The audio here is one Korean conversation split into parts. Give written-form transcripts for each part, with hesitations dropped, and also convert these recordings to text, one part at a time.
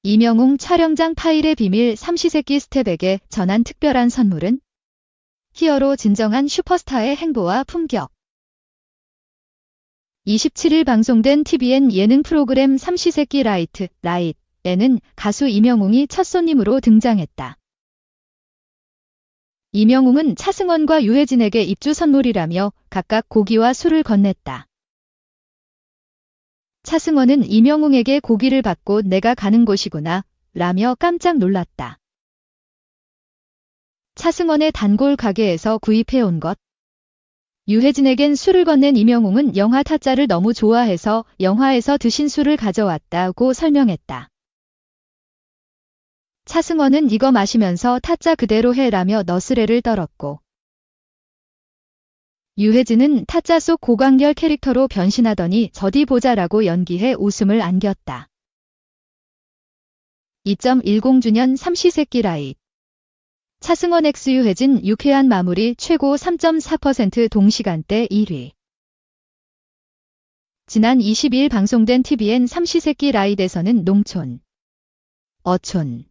이명웅 촬영장 파일의 비밀 삼시세끼 스텝에게 전한 특별한 선물은? 히어로 진정한 슈퍼스타의 행보와 품격. 27일 방송된 TVN 예능 프로그램 삼시세끼 라이트에는 가수 이명웅이 첫 손님으로 등장했다. 이명웅은 차승원과 유해진에게 입주 선물이라며 각각 고기와 술을 건넸다. 차승원은 이명웅에게 고기를 받고 내가 가는 곳이구나 라며 깜짝 놀랐다. 차승원의 단골 가게에서 구입해온 것. 유해진에겐 술을 건넨 이명웅은 영화 타짜를 너무 좋아해서 영화에서 드신 술을 가져왔다고 설명했다. 차승원은 이거 마시면서 타짜 그대로 해라며 너스레를 떨었고, 유해진은 타짜 속 고광렬 캐릭터로 변신하더니 저디 보자라고 연기해 웃음을 안겼다. 2.10주년 삼시세끼 라이트. 차승원 x 유해진 유쾌한 마무리 최고 3.4% 동시간대 1위. 지난 22일 방송된 TVN 삼시세끼 라이트에서는 농촌, 어촌,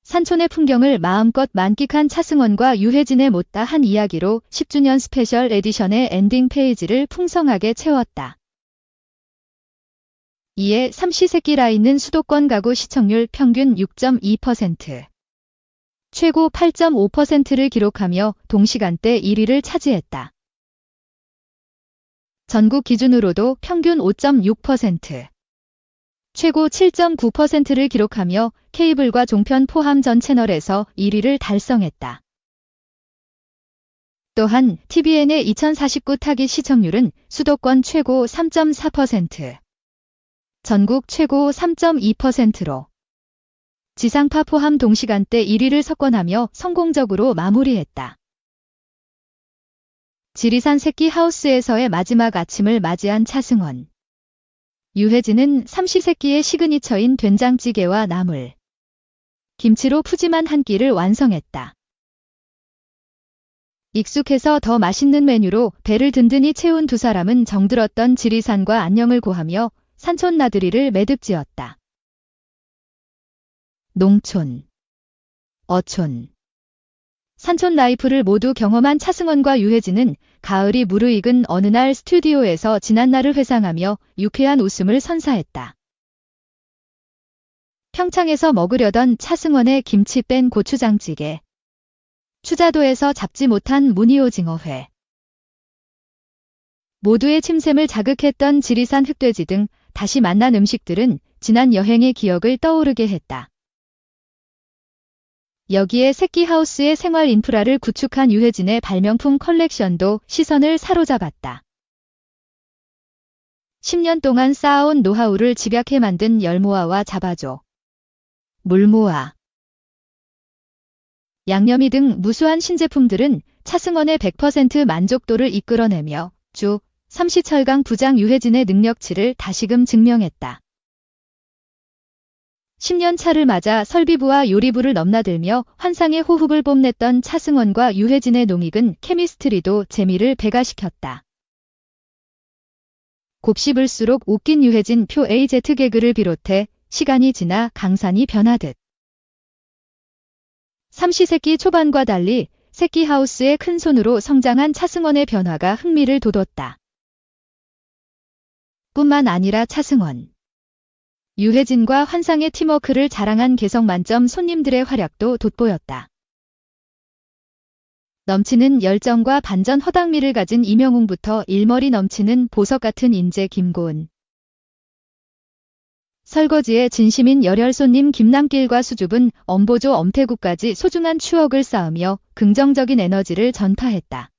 산촌의 풍경을 마음껏 만끽한 차승원과 유해진의 못다한 이야기로 10주년 스페셜 에디션의 엔딩 페이지를 풍성하게 채웠다. 이에 삼시세끼 라이트는 수도권 가구 시청률 평균 6.2%, 최고 8.5%를 기록하며 동시간대 1위를 차지했다. 전국 기준으로도 평균 5.6%, 최고 7.9%를 기록하며 케이블과 종편 포함 전 채널에서 1위를 달성했다. 또한 TVN의 2049 타깃 시청률은 수도권 최고 3.4%, 전국 최고 3.2%로 지상파 포함 동시간대 1위를 석권하며 성공적으로 마무리했다. 지리산 새끼 하우스에서의 마지막 아침을 맞이한 차승원, 유해진은 삼시세끼의 시그니처인 된장찌개와 나물, 김치로 푸짐한 한 끼를 완성했다. 익숙해서 더 맛있는 메뉴로 배를 든든히 채운 두 사람은 정들었던 지리산과 안녕을 고하며 산촌 나들이를 매듭지었다. 농촌, 어촌, 산촌 라이프를 모두 경험한 차승원과 유해진은 가을이 무르익은 어느 날 스튜디오에서 지난날을 회상하며 유쾌한 웃음을 선사했다. 평창에서 먹으려던 차승원의 김치 뺀 고추장찌개, 추자도에서 잡지 못한 무늬오징어회, 모두의 침샘을 자극했던 지리산 흑돼지 등 다시 만난 음식들은 지난 여행의 기억을 떠오르게 했다. 여기에 새끼하우스의 생활 인프라를 구축한 유해진의 발명품 컬렉션도 시선을 사로잡았다. 10년 동안 쌓아온 노하우를 집약해 만든 열모아와 잡아줘, 물모아, 양념이 등 무수한 신제품들은 차승원의 100% 만족도를 이끌어내며 주 삼시철강 부장 유해진의 능력치를 다시금 증명했다. 10년 차를 맞아 설비부와 요리부를 넘나들며 환상의 호흡을 뽐냈던 차승원과 유해진의 농익은 케미스트리도 재미를 배가시켰다. 곱씹을수록 웃긴 유해진 표 AZ 개그를 비롯해 시간이 지나 강산이 변하듯 삼시세끼 초반과 달리 새끼하우스의 큰손으로 성장한 차승원의 변화가 흥미를 돋웠다. 뿐만 아니라 차승원, 유해진과 환상의 팀워크를 자랑한 개성 만점 손님들의 활약도 돋보였다. 넘치는 열정과 반전 허당미를 가진 이명웅부터 일머리 넘치는 보석 같은 인재 김고은, 설거지에 진심인 열혈 손님 김남길과 수줍은 엄보조 엄태구까지 소중한 추억을 쌓으며 긍정적인 에너지를 전파했다.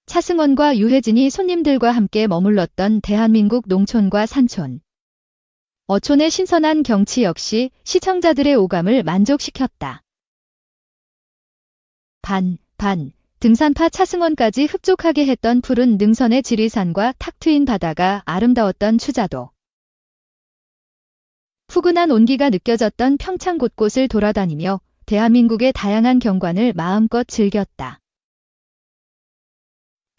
차승원과 유해진이 손님들과 함께 머물렀던 대한민국 농촌과 산촌, 어촌의 신선한 경치 역시 시청자들의 오감을 만족시켰다. 등산파 차승원까지 흡족하게 했던 푸른 능선의 지리산과 탁 트인 바다가 아름다웠던 추자도, 푸근한 온기가 느껴졌던 평창 곳곳을 돌아다니며 대한민국의 다양한 경관을 마음껏 즐겼다.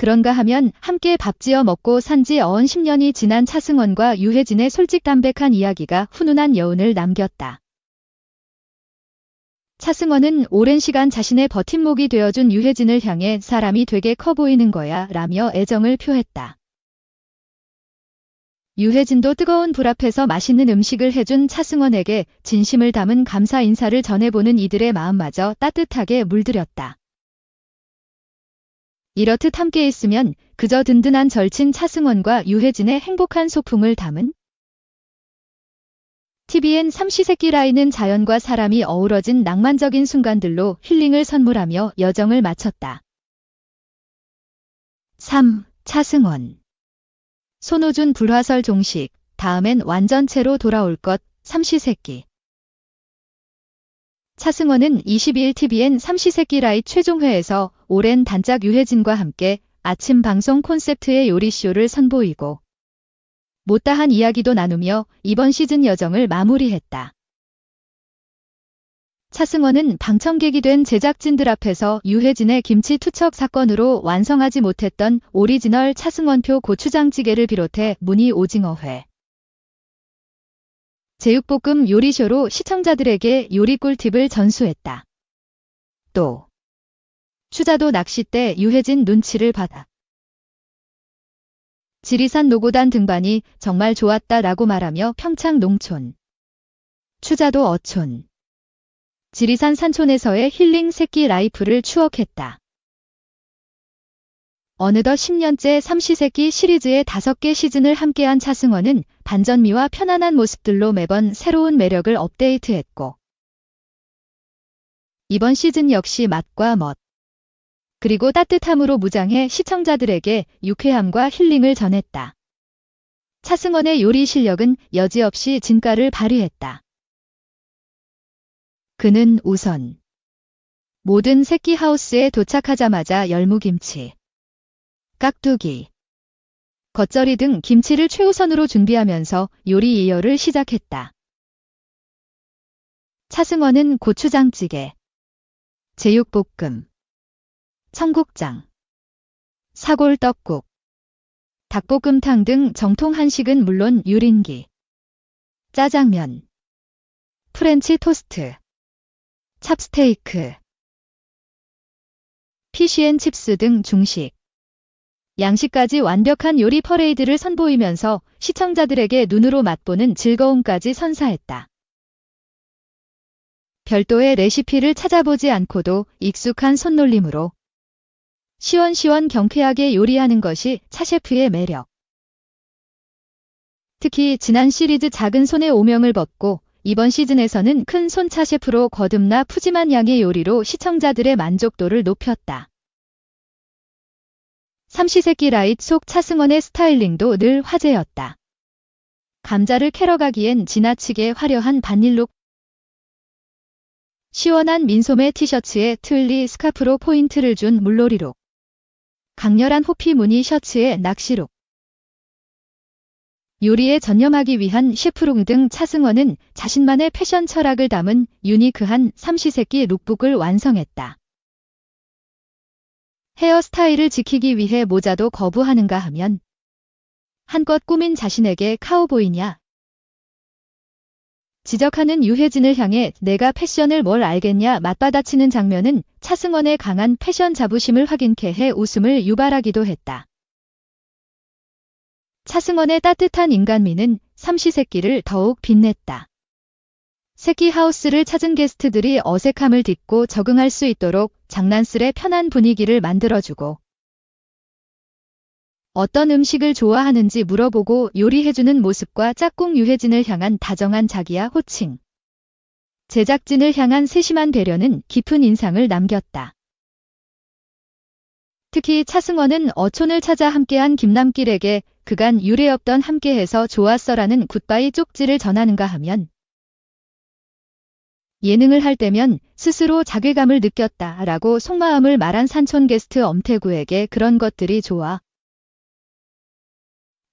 그런가 하면 함께 밥 지어 먹고 산지 어언 10년이 지난 차승원과 유해진의 솔직담백한 이야기가 훈훈한 여운을 남겼다. 차승원은 오랜 시간 자신의 버팀목이 되어준 유해진을 향해 사람이 되게 커 보이는 거야 라며 애정을 표했다. 유해진도 뜨거운 불 앞에서 맛있는 음식을 해준 차승원에게 진심을 담은 감사 인사를 전해보는 이들의 마음마저 따뜻하게 물들였다. 이렇듯 함께 있으면 그저 든든한 절친 차승원과 유해진의 행복한 소풍을 담은 TVN 삼시세끼 라이는 자연과 사람이 어우러진 낭만적인 순간들로 힐링을 선물하며 여정을 마쳤다. 3. 차승원 손호준 불화설 종식, 다음엔 완전체로 돌아올 것, 삼시세끼. 차승원은 22일 TVN 삼시세끼 라이 최종회에서 오랜 단짝 유해진과 함께 아침 방송 콘셉트의 요리쇼를 선보이고 못다한 이야기도 나누며 이번 시즌 여정을 마무리했다. 차승원은 방청객이 된 제작진들 앞에서 유해진의 김치 투척 사건으로 완성하지 못했던 오리지널 차승원표 고추장찌개를 비롯해 무늬 오징어회, 제육볶음 요리쇼로 시청자들에게 요리 꿀팁을 전수했다. 또 추자도 낚싯대 유해진 눈치를 받아 지리산 노고단 등반이 정말 좋았다라고 말하며 평창 농촌, 추자도 어촌, 지리산 산촌에서의 힐링 새끼 라이프를 추억했다. 어느덧 10년째 삼시세끼 시리즈의 5개 시즌을 함께한 차승원은 반전미와 편안한 모습들로 매번 새로운 매력을 업데이트했고 이번 시즌 역시 맛과 멋, 그리고 따뜻함으로 무장해 시청자들에게 유쾌함과 힐링을 전했다. 차승원의 요리 실력은 여지없이 진가를 발휘했다. 그는 우선 모든 새끼 하우스에 도착하자마자 열무김치, 깍두기, 겉절이 등 김치를 최우선으로 준비하면서 요리 예열을 시작했다. 차승원은 고추장찌개, 제육볶음, 청국장, 사골떡국, 닭볶음탕 등 정통 한식은 물론 유린기, 짜장면, 프렌치 토스트, 찹스테이크, 피쉬앤칩스 등 중식, 양식까지 완벽한 요리 퍼레이드를 선보이면서 시청자들에게 눈으로 맛보는 즐거움까지 선사했다. 별도의 레시피를 찾아보지 않고도 익숙한 손놀림으로 시원시원 경쾌하게 요리하는 것이 차 셰프의 매력. 특히 지난 시리즈 작은 손의 오명을 벗고 이번 시즌에서는 큰 손 차 셰프로 거듭나 푸짐한 양의 요리로 시청자들의 만족도를 높였다. 삼시세끼 라이 속 차승원의 스타일링도 늘 화제였다. 감자를 캐러 가기엔 지나치게 화려한 반일룩, 시원한 민소매 티셔츠에 트윌리 스카프로 포인트를 준 물놀이룩, 강렬한 호피 무늬 셔츠에 낚시룩, 요리에 전념하기 위한 셰프룩 등 차승원은 자신만의 패션 철학을 담은 유니크한 삼시세끼 룩북을 완성했다. 헤어스타일을 지키기 위해 모자도 거부하는가 하면 한껏 꾸민 자신에게 카우보이냐 지적하는 유해진을 향해 내가 패션을 뭘 알겠냐 맞받아치는 장면은 차승원의 강한 패션 자부심을 확인케 해 웃음을 유발하기도 했다. 차승원의 따뜻한 인간미는 삼시세끼를 더욱 빛냈다. 새끼 하우스를 찾은 게스트들이 어색함을 딛고 적응할 수 있도록 장난스레 편한 분위기를 만들어주고 어떤 음식을 좋아하는지 물어보고 요리해주는 모습과 짝꿍 유해진을 향한 다정한 자기야 호칭, 제작진을 향한 세심한 배려는 깊은 인상을 남겼다. 특히 차승원은 어촌을 찾아 함께한 김남길에게 그간 유례없던 함께해서 좋았어라는 굿바이 쪽지를 전하는가 하면 예능을 할 때면 스스로 자괴감을 느꼈다라고 속마음을 말한 산촌 게스트 엄태구에게 그런 것들이 좋아.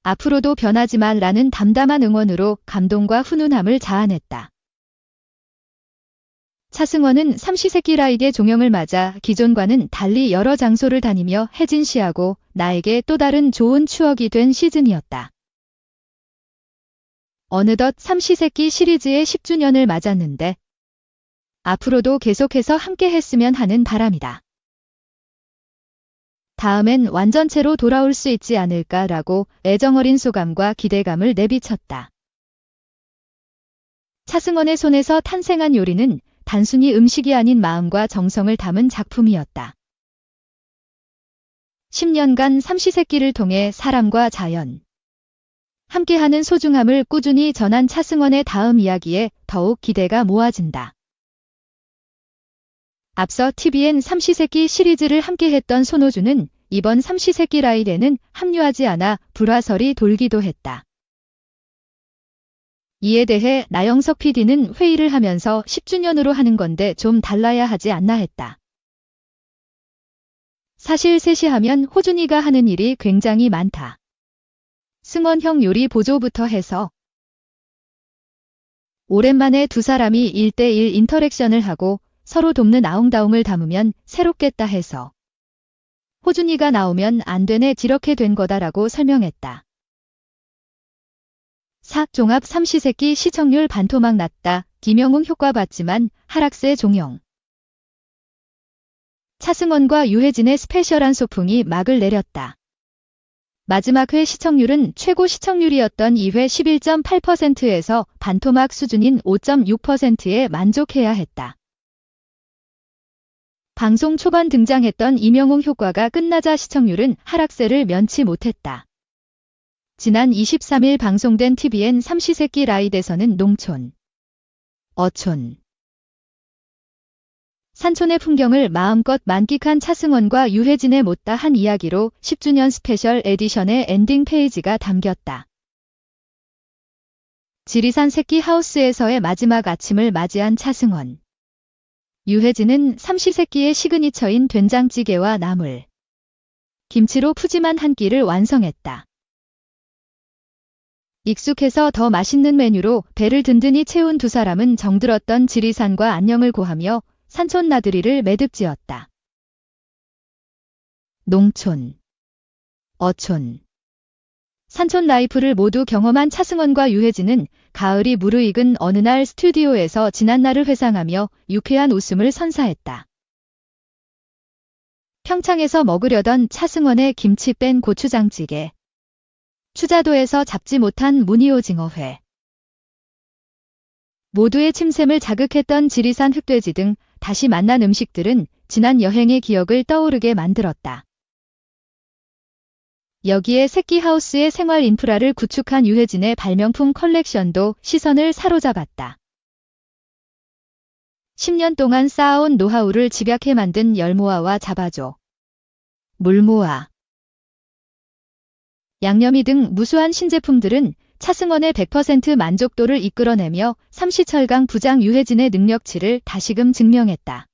앞으로도 변하지 말라는 담담한 응원으로 감동과 훈훈함을 자아냈다. 차승원은 삼시세끼 라이드의 종영을 맞아 기존과는 달리 여러 장소를 다니며 혜진 씨하고 나에게 또 다른 좋은 추억이 된 시즌이었다. 어느덧 삼시세끼 시리즈의 10주년을 맞았는데 앞으로도 계속해서 함께 했으면 하는 바람이다. 다음엔 완전체로 돌아올 수 있지 않을까라고 애정어린 소감과 기대감을 내비쳤다. 차승원의 손에서 탄생한 요리는 단순히 음식이 아닌 마음과 정성을 담은 작품이었다. 10년간 삼시세끼를 통해 사람과 자연, 함께하는 소중함을 꾸준히 전한 차승원의 다음 이야기에 더욱 기대가 모아진다. 앞서 TVN 삼시세끼 시리즈를 함께했던 손호주는 이번 삼시세끼 라이드에는 합류하지 않아 불화설이 돌기도 했다. 이에 대해 나영석 PD는 회의를 하면서 10주년으로 하는 건데 좀 달라야 하지 않나 했다. 사실 셋이 하면 호준이가 하는 일이 굉장히 많다. 승원형 요리 보조부터 해서 오랜만에 두 사람이 1대1 인터랙션을 하고 서로 돕는 아웅다웅을 담으면 새롭겠다 해서 호준이가 나오면 안 되네 이렇게 된 거다라고 설명했다. 종합 삼시세끼 시청률 반토막 났다. 김영웅 효과 봤지만 하락세 종영. 차승원과 유해진의 스페셜한 소풍이 막을 내렸다. 마지막 회 시청률은 최고 시청률이었던 2회 11.8%에서 반토막 수준인 5.6%에 만족해야 했다. 방송 초반 등장했던 임영웅 효과가 끝나자 시청률은 하락세를 면치 못했다. 지난 23일 방송된 TVN 삼시세끼 라이드에서는 농촌, 어촌, 산촌의 풍경을 마음껏 만끽한 차승원과 유해진의 못다한 이야기로 10주년 스페셜 에디션의 엔딩 페이지가 담겼다. 지리산 새끼 하우스에서의 마지막 아침을 맞이한 차승원, 유해진은 삼시세끼의 시그니처인 된장찌개와 나물, 김치로 푸짐한 한 끼를 완성했다. 익숙해서 더 맛있는 메뉴로 배를 든든히 채운 두 사람은 정들었던 지리산과 안녕을 고하며 산촌 나들이를 매듭지었다. 농촌, 어촌, 산촌 라이프를 모두 경험한 차승원과 유해진은 가을이 무르익은 어느 날 스튜디오에서 지난날을 회상하며 유쾌한 웃음을 선사했다. 평창에서 먹으려던 차승원의 김치 뺀 고추장찌개, 추자도에서 잡지 못한 무늬오징어회, 모두의 침샘을 자극했던 지리산 흑돼지 등 다시 만난 음식들은 지난 여행의 기억을 떠오르게 만들었다. 여기에 새끼하우스의 생활 인프라를 구축한 유해진의 발명품 컬렉션도 시선을 사로잡았다. 10년 동안 쌓아온 노하우를 집약해 만든 열모아와 잡아줘, 물모아, 양념이 등 무수한 신제품들은 차승원의 100% 만족도를 이끌어내며 삼시철강 부장 유해진의 능력치를 다시금 증명했다.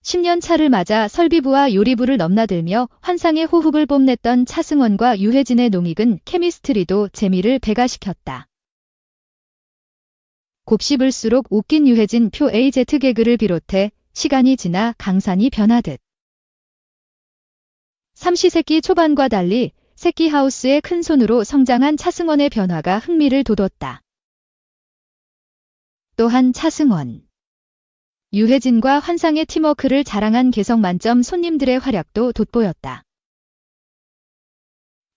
10년 차를 맞아 설비부와 요리부를 넘나들며 환상의 호흡을 뽐냈던 차승원과 유해진의 농익은 케미스트리도 재미를 배가시켰다. 곱씹을수록 웃긴 유해진 표 AZ 개그를 비롯해 시간이 지나 강산이 변하듯 삼시세끼 초반과 달리 새끼하우스의 큰손으로 성장한 차승원의 변화가 흥미를 돋웠다. 또한 차승원, 유해진과 환상의 팀워크를 자랑한 개성 만점 손님들의 활약도 돋보였다.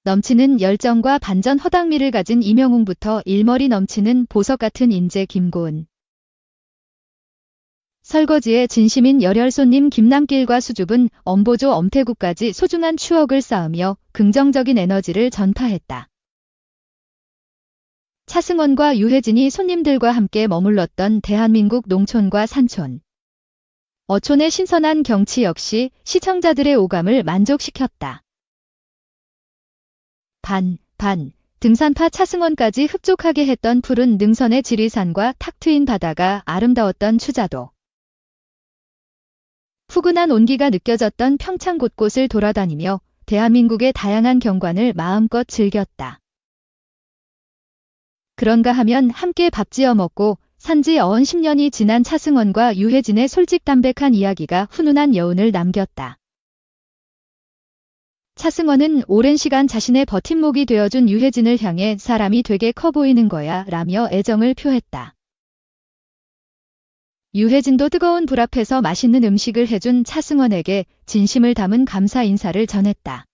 넘치는 열정과 반전 허당미를 가진 임영웅부터 일머리 넘치는 보석 같은 인재 김고은, 설거지에 진심인 열혈 손님 김남길과 수줍은 엄보조 엄태구까지 소중한 추억을 쌓으며 긍정적인 에너지를 전파했다. 차승원과 유해진이 손님들과 함께 머물렀던 대한민국 농촌과 산촌, 어촌의 신선한 경치 역시 시청자들의 오감을 만족시켰다. 등산파 차승원까지 흡족하게 했던 푸른 능선의 지리산과 탁 트인 바다가 아름다웠던 추자도, 푸근한 온기가 느껴졌던 평창 곳곳을 돌아다니며 대한민국의 다양한 경관을 마음껏 즐겼다. 그런가 하면 함께 밥 지어 먹고 산지 어언 10년이 지난 차승원과 유해진의 솔직담백한 이야기가 훈훈한 여운을 남겼다. 차승원은 오랜 시간 자신의 버팀목이 되어준 유해진을 향해 사람이 되게 커 보이는 거야 라며 애정을 표했다. 유해진도 뜨거운 불 앞에서 맛있는 음식을 해준 차승원에게 진심을 담은 감사 인사를 전했다.